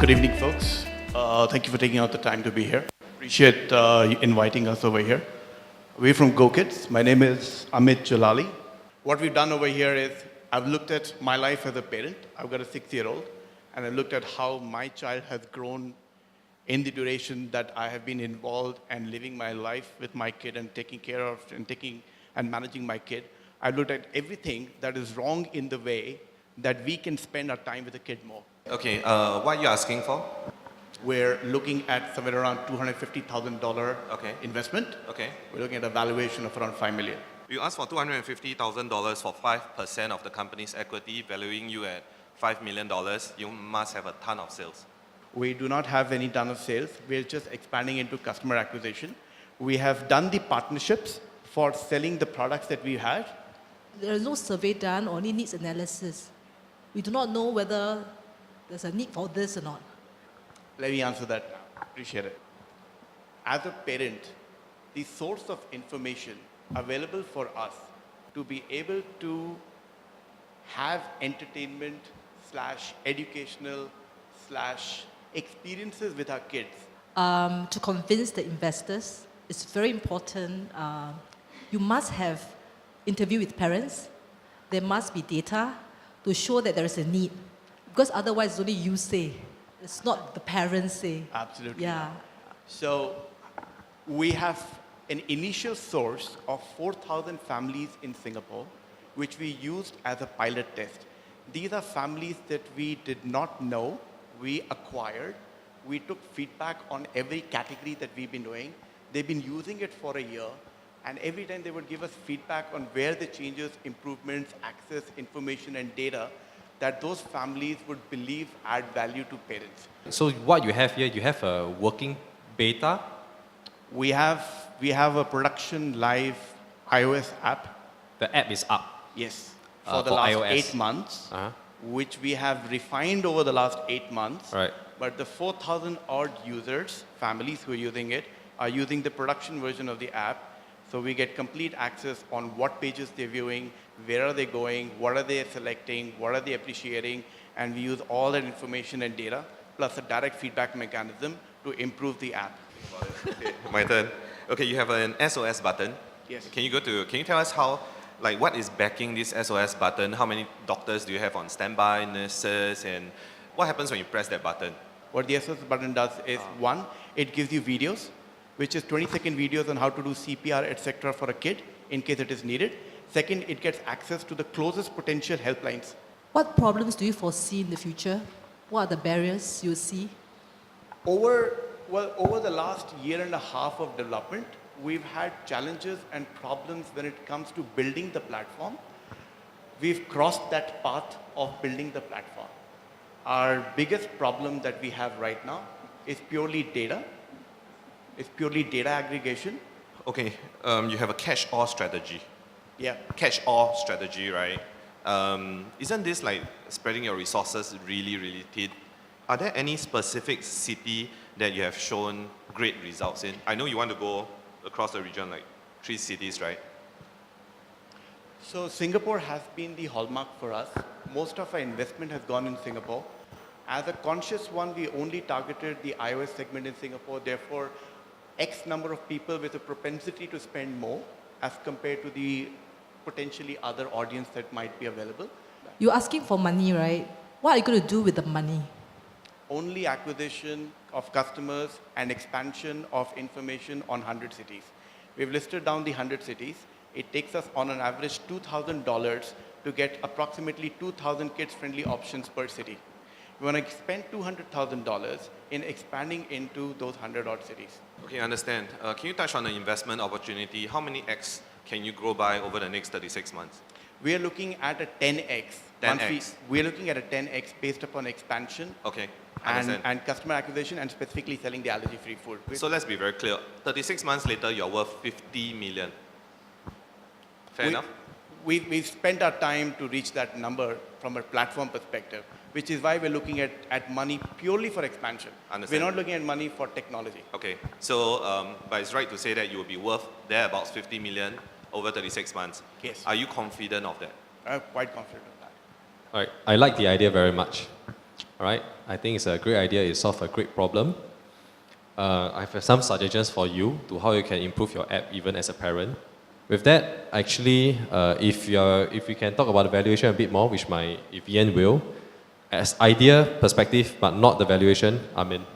Good evening, folks. Thank you for taking out the time to be here. Appreciate you inviting us over here. We're from GoKids. My name is Amit Jalali. What we've done over here is I've looked at my life as a parent. I've got a 6-year-old, and I looked at how my child has grown in the duration that I have been involved and living my life with my kid and taking care of and managing my kid. I looked at everything that is wrong in the way that we can spend our time with the kid more. Okay, what are you asking for? We're looking at somewhere around $250,000 investment. Okay. We're looking at a valuation of around $5 million. You asked for $250,000 for 5% of the company's equity, valuing you at $5 million. You must have a ton of sales. We do not have any ton of sales. We're just expanding into customer acquisition. We have done the partnerships for selling the products that we had. There is no survey done or any needs analysis. We do not know whether there's a need for this or not. Let me answer that now. Appreciate it. As a parent, the source of information available for us to be able to have entertainment / educational / experiences with our kids. To convince the investors, it's very important. You must have interview with parents. There must be data to show that there is a need. Because otherwise, it's only you say. It's not the parents say. Absolutely. Yeah. So we have an initial source of 4,000 families in Singapore, which we used as a pilot test. These are families that we did not know, we acquired. We took feedback on every category that we've been doing. They've been using it for a year, and every time they would give us feedback on where the changes, improvements, access, information, and data that those families would believe add value to parents. So what you have here, you have a working beta? We have a production live iOS app. The app is up? Yes, for the last iOS. 8 months, which we have refined over the last 8 months. Right. But the 4,000 odd users, families who are using it, are using the production version of the app. So we get complete access on what pages they're viewing, where are they going, what are they selecting, what are they appreciating, and we use all that information and data, plus a direct feedback mechanism to improve the app. Okay, my turn. Okay, you have an SOS button. Yes. Can you tell us how, what is backing this SOS button? How many doctors do you have on standby, nurses, and what happens when you press that button? What the SOS button does is, one, it gives you videos, which is 20-second videos on how to do CPR, etc. for a kid in case it is needed. Second, it gets access to the closest potential helplines. What problems do you foresee in the future? What are the barriers you see? Over the last year and a half of development, we've had challenges and problems when it comes to building the platform. We've crossed that path of building the platform. Our biggest problem that we have right now is purely data. It's purely data aggregation. Okay, you have a catch-all strategy. Yeah. Catch-all strategy, right? Isn't this like spreading your resources really, really thin? Are there any specific city that you have shown great results in? I know you want to go across the region, like 3 cities, right? So Singapore has been the hallmark for us. Most of our investment has gone in Singapore. As a conscious one, we only targeted the iOS segment in Singapore. Therefore, X number of people with a propensity to spend more as compared to the potentially other audience that might be available. You're asking for money, right? What are you going to do with the money? Only acquisition of customers and expansion of information on 100 cities. We've listed down the 100 cities. It takes us on an average $2,000 to get approximately 2,000 kids-friendly options per city. We want to spend $200,000 in expanding into those 100-odd cities. Okay, I understand. Can you touch on the investment opportunity? How many X can you grow by over the next 36 months? We are looking at a 10x. 10x. We are looking at a 10x based upon expansion Okay, understand. and customer acquisition and specifically selling the allergy-free food. So let's be very clear. 36 months later, you're worth 50 million. Fair enough? We've spent our time to reach that number from a platform perspective, which is why we're looking at money purely for expansion. Understand. We're not looking at money for technology. Okay, so but it's right to say that you will be worth thereabouts 50 million over 36 months. Yes. Are you confident of that? I'm quite confident of that. All right. I like the idea very much. All right, I think it's a great idea. It solves a great problem. I have some suggestions for you to how you can improve your app even as a parent. With that, actually, if we can talk about the valuation a bit more, which if Ian will, as idea perspective, but not the valuation, I mean,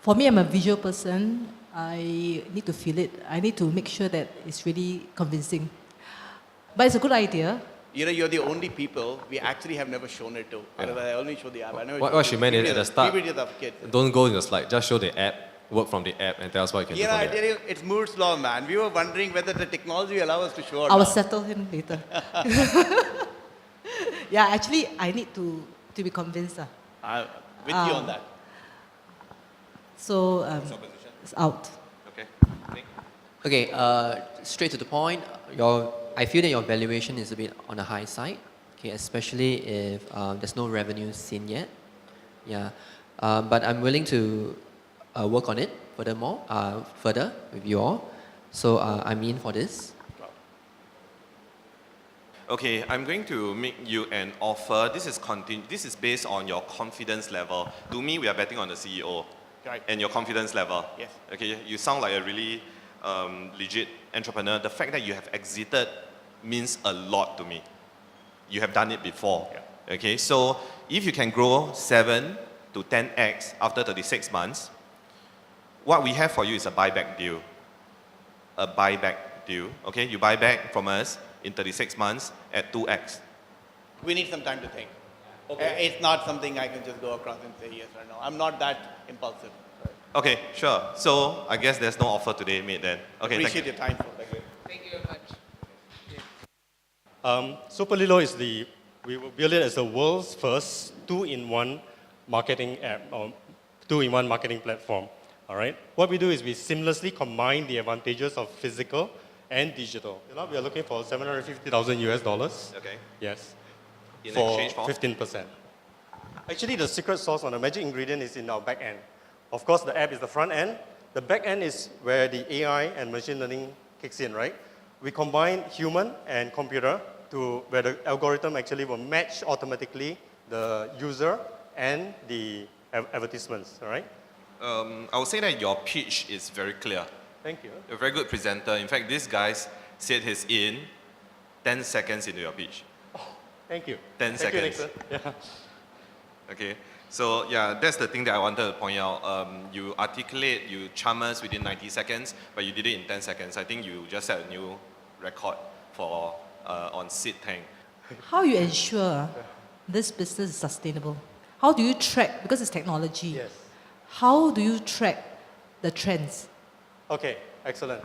For me, I'm a visual person. I need to feel it. I need to make sure that it's really convincing. But it's a good idea. You know, you're the only people we actually have never shown it to. Otherwise, I only show the app. I never what show she meant is at the start, PPTs of kids. don't go in the slide, just show the app, work from the app, and tell us what you can You do know, from I the tell app. you, it's Moore's law, man. We were wondering whether the technology will allow us to show or I will not. settle him later. Yeah, actually, I need to be convinced. I'm with you on that. So What's your position? it's out. Okay. Nick? Okay, straight to the point. I feel that your valuation is a bit on the high side. Okay, especially if there's no revenue seen yet. Yeah, but I'm willing to work on it further with you all. So I'm in for this. Okay, I'm going to make you an offer. This is based on your confidence level. To me, we are betting on the CEO. Right. And your confidence level. Yes. Okay, you sound like a really legit entrepreneur. The fact that you have exited means a lot to me. You have done it before. Yeah. Okay, so if you can grow 7 to 10x after 36 months, what we have for you is a buyback deal. A buyback deal. Okay, you buy back from us in 36 months at 2x. We need some time to think. It's not something I can just go across and say yes or no. I'm not that impulsive. Okay, sure. So I guess there's no offer today made then. Okay, Appreciate thank your time. Thank you very much. Super Lilo is we will build it as the world's first two-in-one marketing app or two-in-one marketing platform. All right. What we do is we seamlessly combine the advantages of physical and digital. You know, we are looking for $750,000 US. Okay. Yes. In for exchange for? 15%. Actually, the secret sauce on the magic ingredient is in our back end. Of course, the app is the front end. The back end is where the AI and machine learning kicks in, right? We combine human and computer to where the algorithm actually will match automatically the user and the advertisements, all right? I would say that your pitch is very clear. Thank you. You're a very good presenter. In fact, this guy said he's in 10 seconds into your pitch. Thank you. 10 Thank you, seconds. Nixon. Yeah. Okay, so yeah, that's the thing that I wanted to point out. You articulate, you charm us within 90 seconds, but you did it in 10 seconds. I think you just set a new record for on Seedtank. How you ensure this business is sustainable? How do you track, because it's technology, Yes. how do you track the trends? Okay, excellent.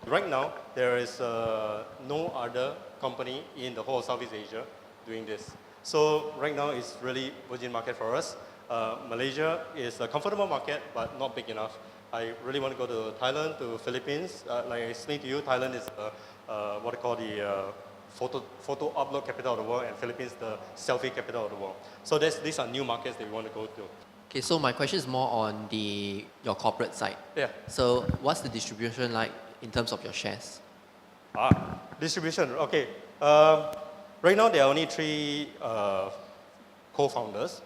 Right now, there is no other company in the whole of Southeast Asia doing this. So right now, it's really virgin market for us. Malaysia is a comfortable market, but not big enough. I really want to go to Thailand, to Philippines. Like I explained to you, Thailand is what I call the photo upload capital of the world, and Philippines the selfie capital of the world. So these are new markets that we want to go to. Okay, so my question is more on your corporate side. Yeah. So what's the distribution like in terms of your shares? Distribution. Okay. Right now, there are only 3 co-founders.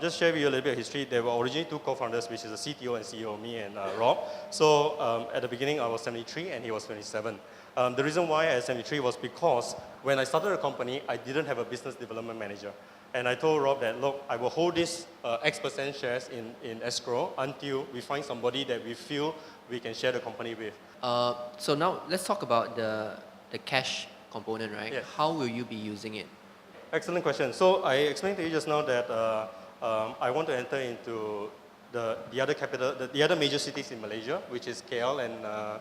Just share with you a little bit of history. There were originally 2 co-founders, which is the CTO and CEO, me and Rob. So at the beginning, I was 73 and he was 27. The reason why I was 73 was because when I started the company, I didn't have a business development manager. And I told Rob that, look, I will hold this X% shares in escrow until we find somebody that we feel we can share the company with. So now let's talk about the cash component, right? Yes. How will you be using it? Excellent question. So I explained to you just now that I want to enter into the other major cities in Malaysia, which is KL and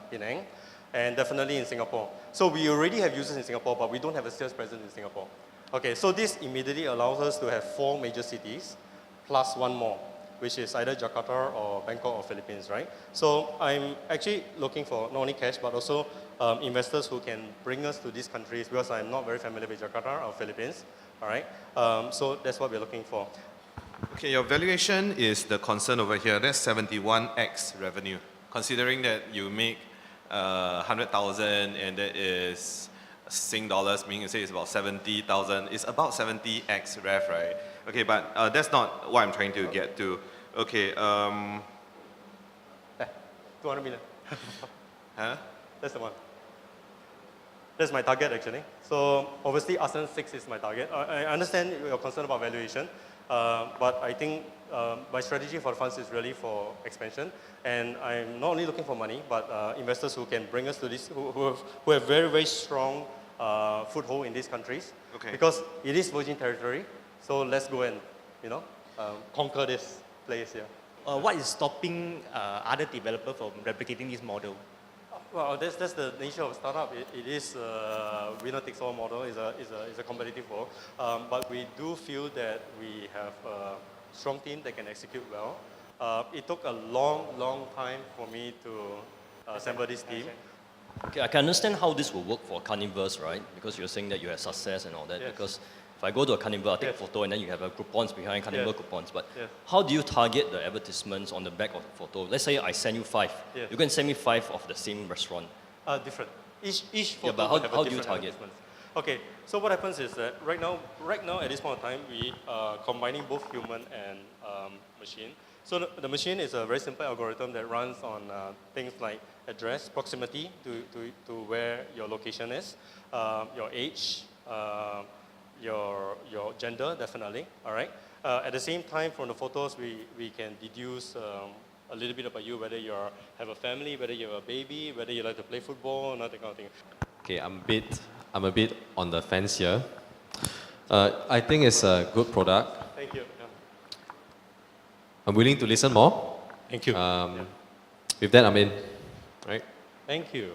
Penang, and definitely in Singapore. So we already have users in Singapore, but we don't have a sales presence in Singapore. Okay, so this immediately allows us to have 4 major cities plus 1 more, which is either Jakarta or Bangkok or Philippines, right? So I'm actually looking for not only cash, but also investors who can bring us to these countries, because I'm not very familiar with Jakarta or Philippines, all right? So that's what we're looking for. Okay, your valuation is the concern over here. That's 71x revenue. Considering that you make 100,000 and that is Sing dollars, meaning you say it's about 70,000. It's about 70x rev, right? Okay, but that's not what I'm trying to get to. Okay, 200 million. huh? That's the one. That's my target actually. So obviously s1e6 is my target. I understand your concern about valuation, but I think my strategy for the funds is really for expansion. And I'm not only looking for money, but investors who can bring us to this, who have very, very strong foothold in these countries. Okay. Because it is virgin territory. So let's go and, conquer this place here. What is stopping other developers from replicating this model? Well, that's the nature of startup. It is a winner-takes-all model. It's a competitive world. But we do feel that we have a strong team that can execute well. It took a long, long time for me to assemble this team. Okay, I can understand how this will work for carnivores, right? Because you're saying that you have success and all that. Yes. Because if I go to a carnivore, I take Yes. a photo and then you have a coupons behind carnivore Yes. coupons. But Yes. how do you target the advertisements on the back of the photo? Let's say I send you 5. Yes. You can send me 5 of the same restaurant. Different. Each photo but will have how a do you different target? advertisement. Okay, so what happens is that right now at this point of time, we are combining both human and machine. So the machine is a very simple algorithm that runs on things like address, proximity to where your location is, your age, your gender, definitely, all right? At the same time, from the photos, we can deduce a little bit about you, whether you have a family, whether you have a baby, whether you like to play football, and that kind of thing. Okay, I'm a bit on the fence here. I think it's a good product. Thank you. Yeah. I'm willing to listen more. Thank you. With that, I'm in. Right? Thank you.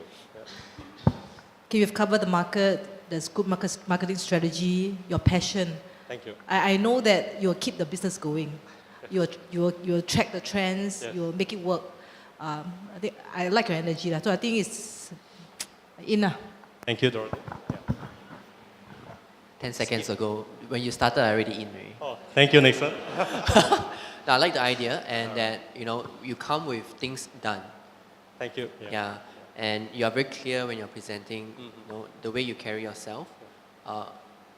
Okay, we've covered the market, there's good marketing strategy, your passion. Thank you. I know that you'll keep the business going. You'll track the trends, Yes. you'll make it work. I like your energy. So I think it's enough. Thank you, Dorothy. 10 seconds ago, when you started, I already in already. Oh, thank you, Nixon. No, I like the idea and that, you come with things done. Thank you. Yeah. And you are very clear when you're presenting, the way you carry yourself.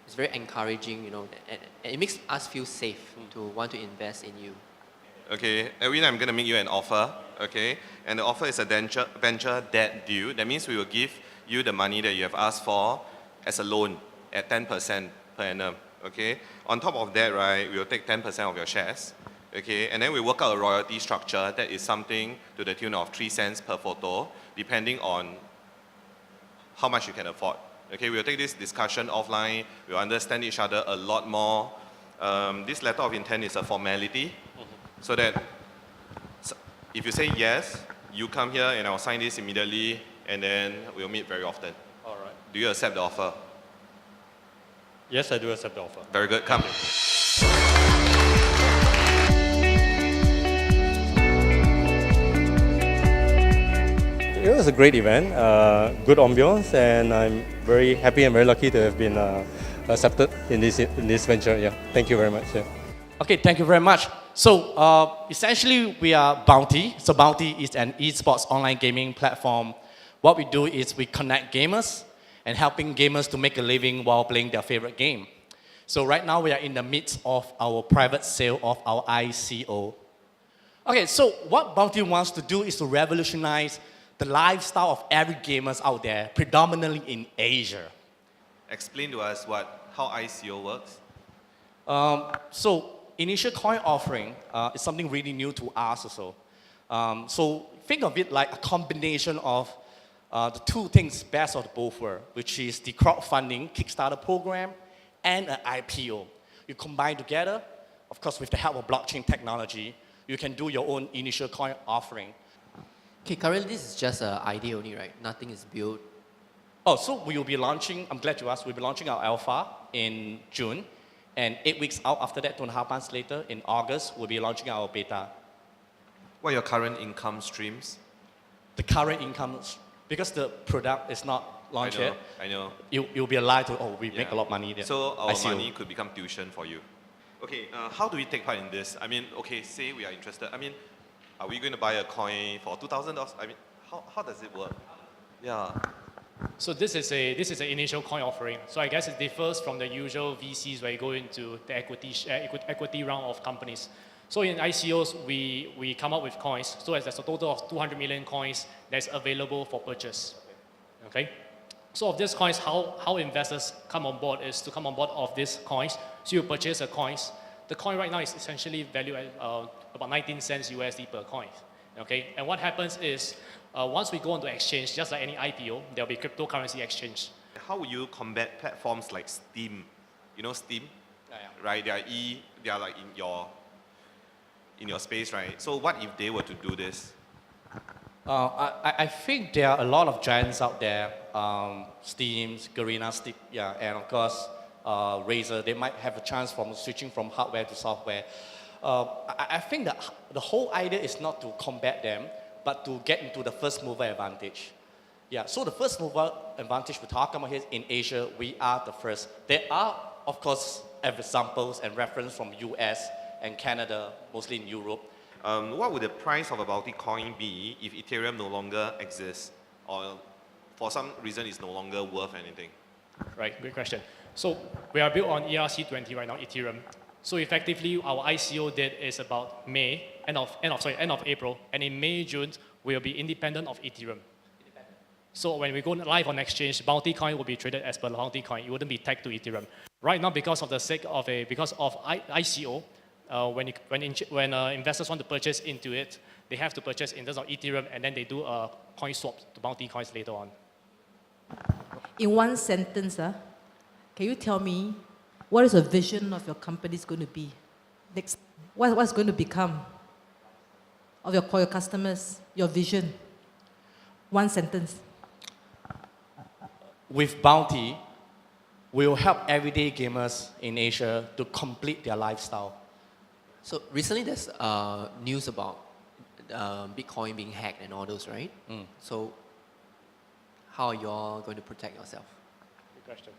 It's very encouraging, and it makes us feel safe to want to invest in you. Okay, Edwin, I'm going to make you an offer, okay? And the offer is a venture debt deal. That means we will give you the money that you have asked for as a loan at 10% per annum, okay? On top of that, right, we will take 10% of your shares, okay? And then we work out a royalty structure that is something to the tune of 3 cents per photo, depending on how much you can afford. Okay, we'll take this discussion offline. We'll understand each other a lot more. This letter of intent is a formality, so that if you say yes, you come here and I'll sign this immediately, and then we'll meet very often. All right. Do you accept the offer? Yes, I do accept the offer. Very good. Come. It was a great event, good ambiance, and I'm very happy and very lucky to have been accepted in this venture. Yeah, thank you very much. Yeah. Okay, thank you very much. So essentially, we are Bounty. So Bounty is an esports online gaming platform. What we do is we connect gamers and helping gamers to make a living while playing their favorite game. So right now, we are in the midst of our private sale of our ICO. Okay, so what Bounty wants to do is to revolutionize the lifestyle of every gamers out there, predominantly in Asia. Explain to us how ICO works. So initial coin offering is something really new to us also. So think of it like a combination of the two things best of both worlds, which is the crowdfunding Kickstarter program and an IPO. You combine together, of course with the help of blockchain technology, you can do your own initial coin offering. Okay, currently this is just an idea only, right? Nothing is built. Oh, so we will be launching, I'm glad you asked, we'll be launching our alpha in June, and 8 weeks out after that, 2.5 months later, in August, we'll be launching our beta. What are your current income streams? The current income, because the product is not launched yet, I know. you'll be a lie to, we Yeah. make a lot of money there. So our ICO. money could become tuition for you. Okay, how do we take part in this? I mean, okay, say we are interested. I mean, are we going to buy a coin for $2,000? I mean, how does it work? Yeah. So this is an initial coin offering. So I guess it differs from the usual VCs where you go into the equity round of companies. So in ICOs, we come up with coins. So there's a total of 200 million coins that's available for purchase. Okay. So of these coins, how investors come on board is to come on board of these coins. So you purchase the coins. The coin right now is essentially valued at about 19 cents USD per coin. Okay. And what happens is once we go onto exchange, just like any IPO, there'll be cryptocurrency exchange. How will you combat platforms like Steam? You know Steam, Yeah. right? They are like in your space, right? So what if they were to do this? I think there are a lot of giants out there, Steam, Garena, and of course Razer. They might have a chance from switching from hardware to software. I think that the whole idea is not to combat them, but to get into the first mover advantage. Yeah, so the first mover advantage we're talking about here in Asia, we are the first. There are, of course, examples and reference from US and Canada, mostly in Europe. What would the price of a Bounty coin be if Ethereum no longer exists, or for some reason it's no longer worth anything? Right, great question. So we are built on ERC20 right now, Ethereum. So effectively, our ICO date is about end of April, and in May, June, we'll be independent of Ethereum. So when we go live on exchange, Bounty coin will be traded as per Bounty coin. It wouldn't be tagged to Ethereum. Right now, because of ICO, when investors want to purchase into it, they have to purchase in terms of Ethereum, and then they do a coin swap to Bounty coins later on. In one sentence, can you tell me what is the vision of your company is going to be? Next, what's going to become for your customers, your vision? One sentence. With Bounty, we will help everyday gamers in Asia to complete their lifestyle. So recently there's news about Bitcoin being hacked and all those, right? So how are you all going to protect yourself? Good question.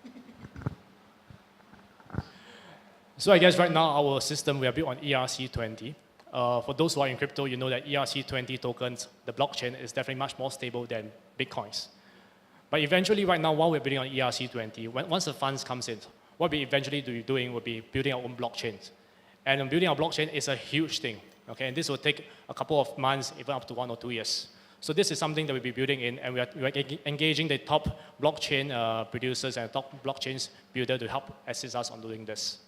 So I guess right now our system, we are built on ERC20. For those who are in crypto, you know that ERC20 tokens, the blockchain is definitely much more stable than Bitcoins. But eventually right now, while we're building on ERC20, once the funds comes in, what we eventually be doing will be building our own blockchains. And building our blockchain is a huge thing, okay? And this will take a couple of months, even up to 1 or 2 years. So this is something that we'll be building in, and we are engaging the top blockchain producers and top blockchains builder to help assist us on doing this.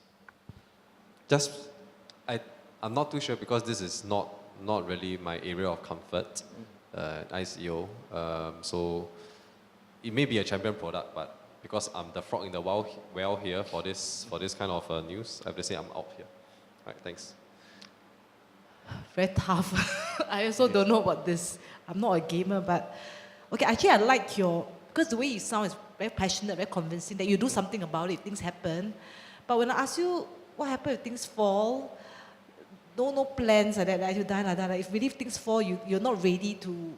I'm not too sure because this is not really my area of comfort, ICO. So it may be a champion product, but because I'm the frog in the well here for this kind of news, I have to say I'm out here. All right, thanks. Very tough. I also don't know about this. I'm not a gamer, but okay, actually I like because the way you sound is very passionate, very convincing, that you do something about it, things happen. But when I ask you what happens if things fall, no plans like that, you die like that. If really things fall, you're not ready to.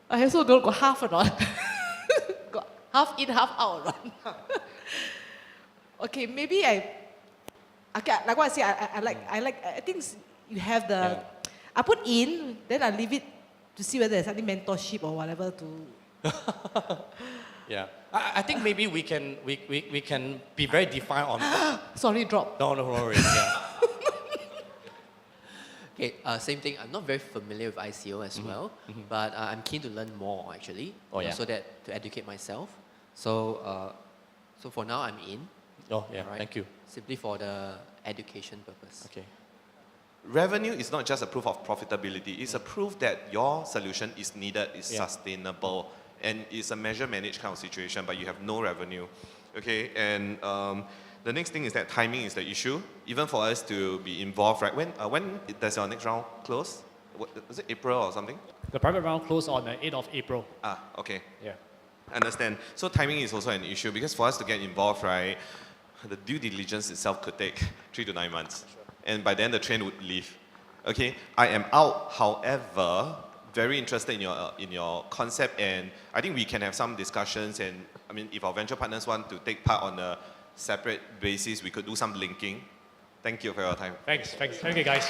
I also don't go half or not. Got half in, half out. Right? Okay, maybe like what I say, I think you have the. Yeah. I put in, then I leave it to see whether there's any mentorship or whatever to. Yeah, I think maybe we can be very defined on. Sorry, drop. No worries. Yeah. Okay, same thing. I'm not very familiar with ICO as well, but I'm keen to learn more actually. Oh, yeah. So that to educate myself. So for now I'm in. Oh yeah, Right. thank you. Simply for the education purpose. Okay. Revenue is not just a proof of profitability. It's a proof that your solution is needed, is sustainable, and it's a measure manage kind of situation, but you have no revenue. Okay, and the next thing is that timing is the issue, even for us to be involved, right? When does your next round close? Was it April or something? The private round closed on the 8th of April. Okay. Yeah. Understand. So timing is also an issue because for us to get involved, right, the due diligence itself could take 3 to 9 months. Sure. And by then the train would leave. Okay, I am out, however, very interested in your concept, and I think we can have some discussions, and I mean, if our venture partners want to take part on a separate basis, we could do some linking. Thank you for your time. Thank you guys.